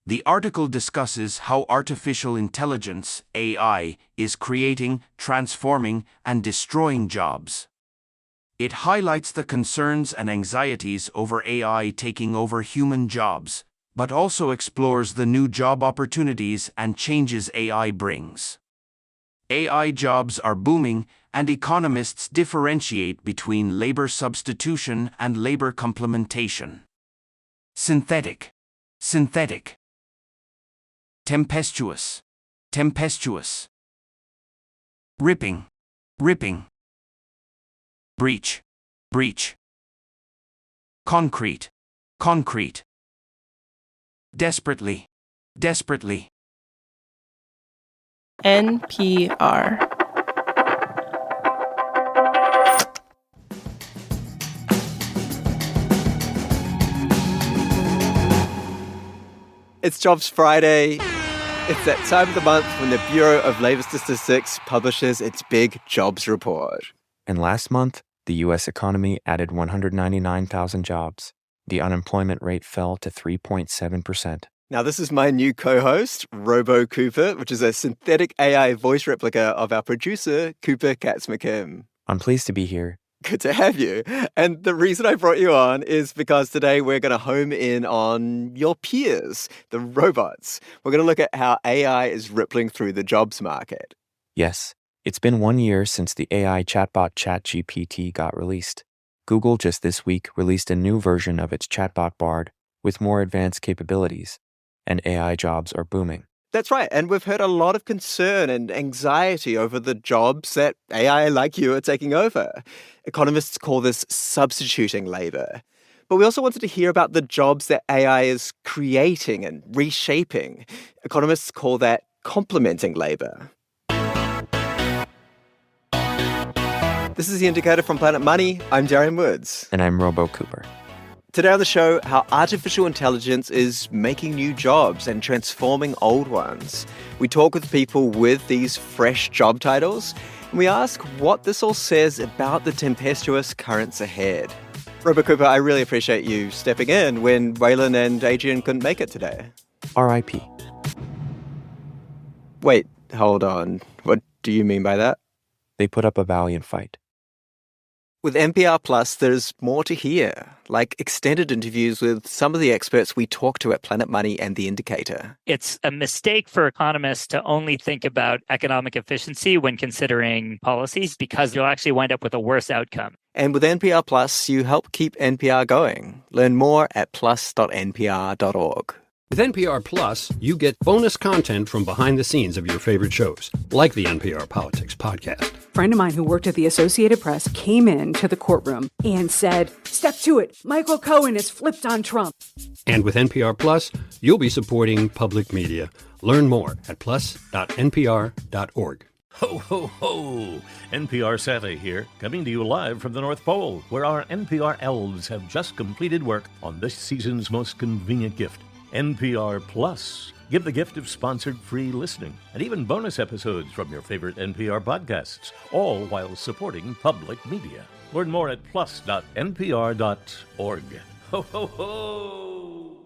The article discusses how artificial intelligence, AI, is creating, transforming, and destroying jobs. It highlights the concerns and anxieties over AI taking over human jobs, but also explores the new job opportunities and changes AI brings. AI jobs are booming, and economists differentiate between labor substitution and labor complementation. Synthetic. Tempestuous. Ripping. Breach. Concrete. Desperately. NPR. It's Jobs Friday. It's that time of the month when the Bureau of Labor Statistics publishes its big jobs report. And last month, the U.S. economy added 199,000 jobs. The unemployment rate fell to 3.7%. Now, this is my new co-host, Robo Cooper, which is a synthetic AI voice replica of our producer, Cooper Katz-McKim. I'm pleased to be here. Good to have you. And the reason I brought you on is because today we're going to home in on your peers, the robots. We're going to look at how AI is rippling through the jobs market. Yes, it's been 1 year since the AI chatbot ChatGPT got released. Google just this week released a new version of its chatbot Bard with more advanced capabilities, and AI jobs are booming. That's right. And we've heard a lot of concern and anxiety over the jobs that AI like you are taking over. Economists call this substituting labor. But we also wanted to hear about the jobs that AI is creating and reshaping. Economists call that complementing labor. This is The Indicator from Planet Money. I'm Darian Woods. And I'm Robo Cooper. Today on the show, how artificial intelligence is making new jobs and transforming old ones. We talk with people with these fresh job titles, and we ask what this all says about the tempestuous currents ahead. Robo Cooper, I really appreciate you stepping in when Waylon and Adrian couldn't make it today. R.I.P. Wait, hold on. What do you mean by that? They put up a valiant fight. With NPR Plus, there's more to hear, like extended interviews with some of the experts we talked to at Planet Money and The Indicator. It's a mistake for economists to only think about economic efficiency when considering policies because you'll actually wind up with a worse outcome. And with NPR Plus, you help keep NPR going. Learn more at plus.npr.org. With NPR Plus, you get bonus content from behind the scenes of your favorite shows, like the NPR Politics podcast. A friend of mine who worked at the Associated Press came into the courtroom and said, "Step to it, Michael Cohen has flipped on Trump." And with NPR Plus, you'll be supporting public media. Learn more at plus.npr.org. Ho, ho, ho! NPR Santa here, coming to you live from the North Pole, where our NPR elves have just completed work on this season's most convenient gift, NPR Plus. Give the gift of sponsored free listening and even bonus episodes from your favorite NPR podcasts, all while supporting public media. Learn more at plus.npr.org. Ho, ho, ho!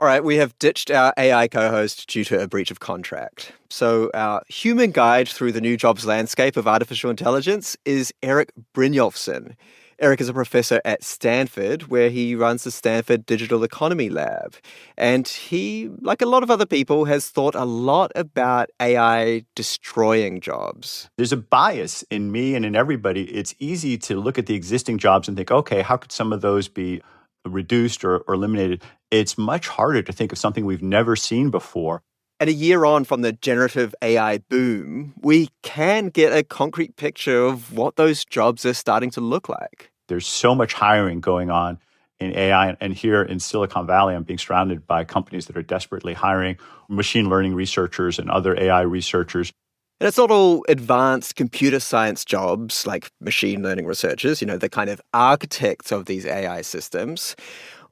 All right, we have ditched our AI co-host due to a breach of contract. So our human guide through the new jobs landscape of artificial intelligence is Eric Brynjolfsson. Eric is a professor at Stanford, where he runs the Stanford Digital Economy Lab. And he, like a lot of other people, has thought a lot about AI destroying jobs. There's a bias in me and in everybody. It's easy to look at the existing jobs and think, okay, how could some of those be reduced or eliminated? It's much harder to think of something we've never seen before. And a year on from the generative AI boom, we can get a concrete picture of what those jobs are starting to look like. There's so much hiring going on in AI. And here in Silicon Valley, I'm being surrounded by companies that are desperately hiring machine learning researchers and other AI researchers. And it's not all advanced computer science jobs like machine learning researchers, the kind of architects of these AI systems.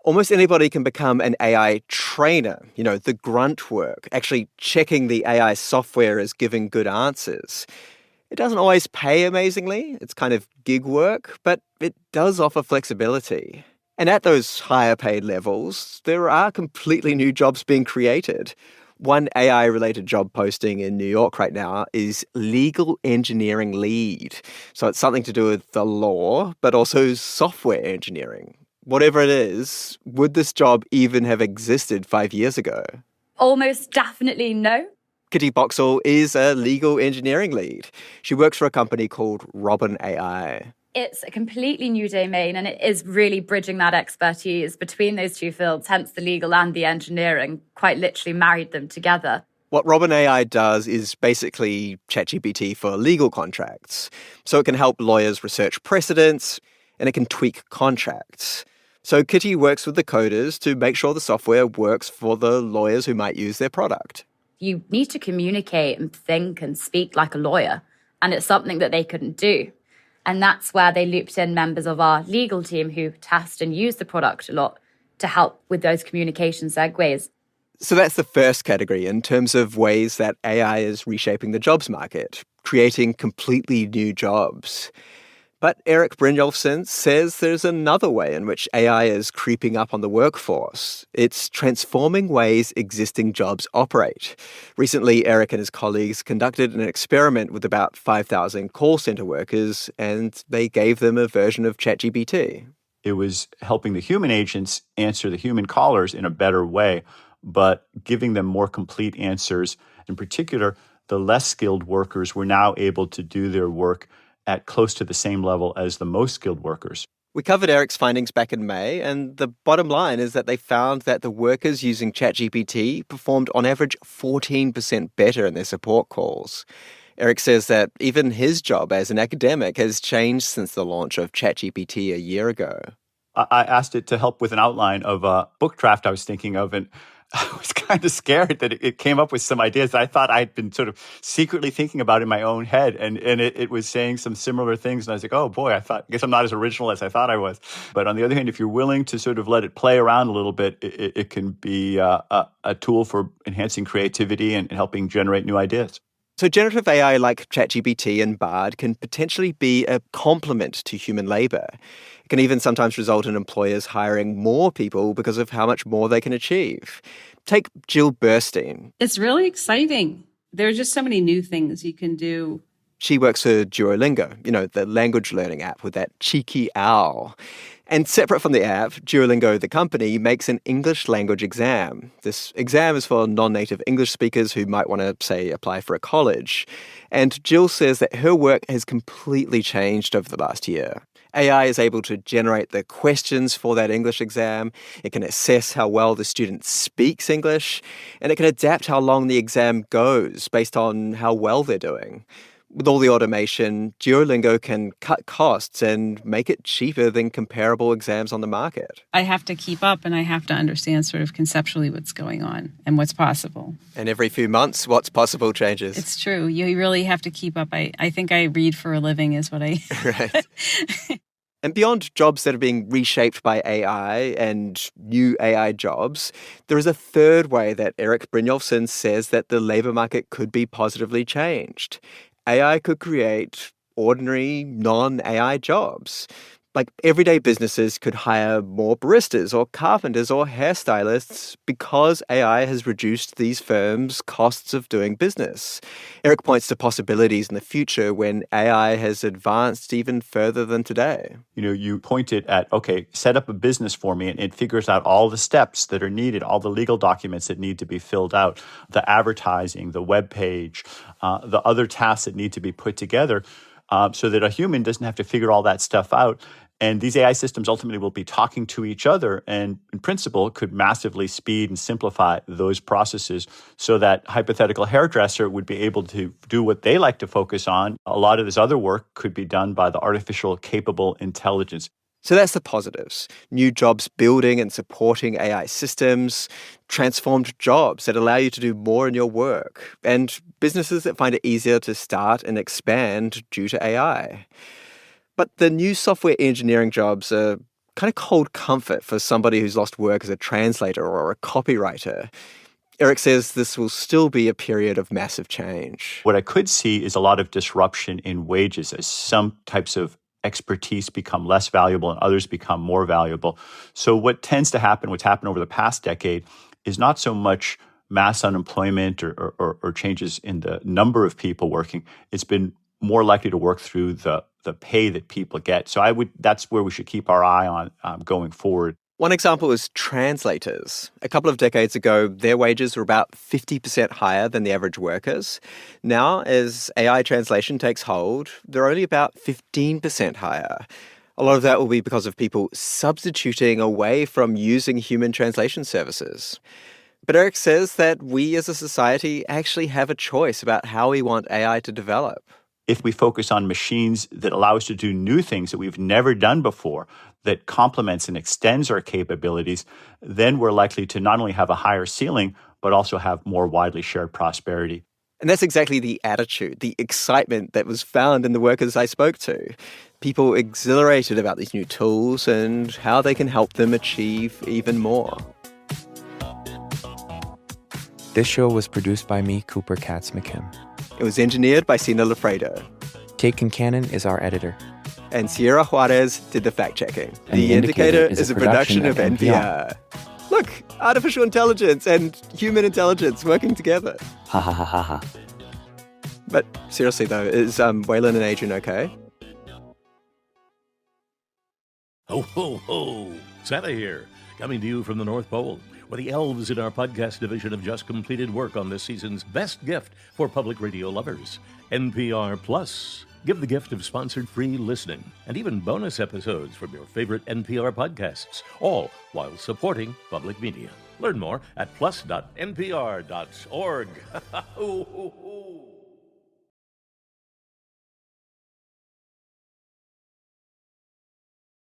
Almost anybody can become an AI trainer, the grunt work, actually checking the AI software is giving good answers. It doesn't always pay amazingly. It's kind of gig work, but it does offer flexibility. And at those higher paid levels, there are completely new jobs being created. One AI-related job posting in New York right now is legal engineering lead. So it's something to do with the law, but also software engineering. Whatever it is, would this job even have existed 5 years ago? Almost definitely no. Kitty Boxall is a legal engineering lead. She works for a company called Robin AI. It's a completely new domain, and it is really bridging that expertise between those two fields, hence the legal and the engineering, quite literally married them together. What Robin AI does is basically ChatGPT for legal contracts. So it can help lawyers research precedents, and it can tweak contracts. So Kitty works with the coders to make sure the software works for the lawyers who might use their product. You need to communicate and think and speak like a lawyer, and it's something that they couldn't do. And that's where they looped in members of our legal team who test and use the product a lot to help with those communication segues. So that's the first category in terms of ways that AI is reshaping the jobs market, creating completely new jobs. But Erik Brynjolfsson says there's another way in which AI is creeping up on the workforce. It's transforming ways existing jobs operate. Recently, Erik and his colleagues conducted an experiment with about 5,000 call center workers, and they gave them a version of ChatGPT. It was helping the human agents answer the human callers in a better way, but giving them more complete answers. In particular, the less skilled workers were now able to do their work at close to the same level as the most skilled workers. We covered Erik's findings back in May, and the bottom line is that they found that the workers using ChatGPT performed on average 14% better in their support calls. Erik says that even his job as an academic has changed since the launch of ChatGPT a year ago. I asked it to help with an outline of a book draft I was thinking of, and I was kind of scared that it came up with some ideas that I thought I'd been sort of secretly thinking about in my own head. And it was saying some similar things. And I was like, oh boy, I guess I'm not as original as I thought I was. But on the other hand, if you're willing to sort of let it play around a little bit, it can be a tool for enhancing creativity and helping generate new ideas. So generative AI like ChatGPT and Bard can potentially be a complement to human labor. It can even sometimes result in employers hiring more people because of how much more they can achieve. Take Jill Burstein. It's really exciting. There are just so many new things you can do. She works for Duolingo, the language learning app with that cheeky owl. And separate from the app, Duolingo, the company, makes an English language exam. This exam is for non-native English speakers who might want to, say, apply for a college. And Jill says that her work has completely changed over the last year. AI is able to generate the questions for that English exam. It can assess how well the student speaks English, and it can adapt how long the exam goes based on how well they're doing. With all the automation, Duolingo can cut costs and make it cheaper than comparable exams on the market. I have to keep up, and I have to understand sort of conceptually what's going on and what's possible. And every few months, what's possible changes. It's true. You really have to keep up. I think I read for a living is what I... Right. And beyond jobs that are being reshaped by AI and new AI jobs, there is a third way that Erik Brynjolfsson says that the labour market could be positively changed. AI could create ordinary, non-AI jobs. Like everyday businesses could hire more baristas or carpenters or hairstylists because AI has reduced these firms' costs of doing business. Erik points to possibilities in the future when AI has advanced even further than today. You pointed at, okay, set up a business for me, and it figures out all the steps that are needed, all the legal documents that need to be filled out, the advertising, the web page, the other tasks that need to be put together, so that a human doesn't have to figure all that stuff out. And these AI systems ultimately will be talking to each other and, in principle, could massively speed and simplify those processes so that hypothetical hairdresser would be able to do what they like to focus on. A lot of this other work could be done by the artificial capable intelligence. So that's the positives. New jobs building and supporting AI systems, transformed jobs that allow you to do more in your work, and businesses that find it easier to start and expand due to AI. But the new software engineering jobs are kind of cold comfort for somebody who's lost work as a translator or a copywriter. Erik says this will still be a period of massive change. What I could see is a lot of disruption in wages as some types of expertise become less valuable and others become more valuable. So what tends to happen, what's happened over the past decade, is not so much mass unemployment or changes in the number of people working. It's been more likely to work through the pay that people get. So that's where we should keep our eye on going forward. One example is translators. A couple of decades ago, their wages were about 50% higher than the average workers. Now, as AI translation takes hold, they're only about 15% higher. A lot of that will be because of people substituting away from using human translation services. But Eric says that we as a society actually have a choice about how we want AI to develop. If we focus on machines that allow us to do new things that we've never done before, that complements and extends our capabilities, then we're likely to not only have a higher ceiling, but also have more widely shared prosperity. And that's exactly the attitude, the excitement that was found in the workers I spoke to. People exhilarated about these new tools and how they can help them achieve even more. This show was produced by me, Cooper Katz-McKim. It was engineered by Sina Lafredo. Kate Kincannon is our editor. And Sierra Juarez did the fact-checking. And The Indicator is a production of NPR. Look, artificial intelligence and human intelligence working together. Ha ha ha ha ha. But seriously though, is Waylon and Adrian okay? Ho, ho, ho! Santa here, coming to you from the North Pole, where the elves in our podcast division have just completed work on this season's best gift for public radio lovers, NPR Plus. Give the gift of sponsored free listening and even bonus episodes from your favorite NPR podcasts, all while supporting public media. Learn more at plus.npr.org.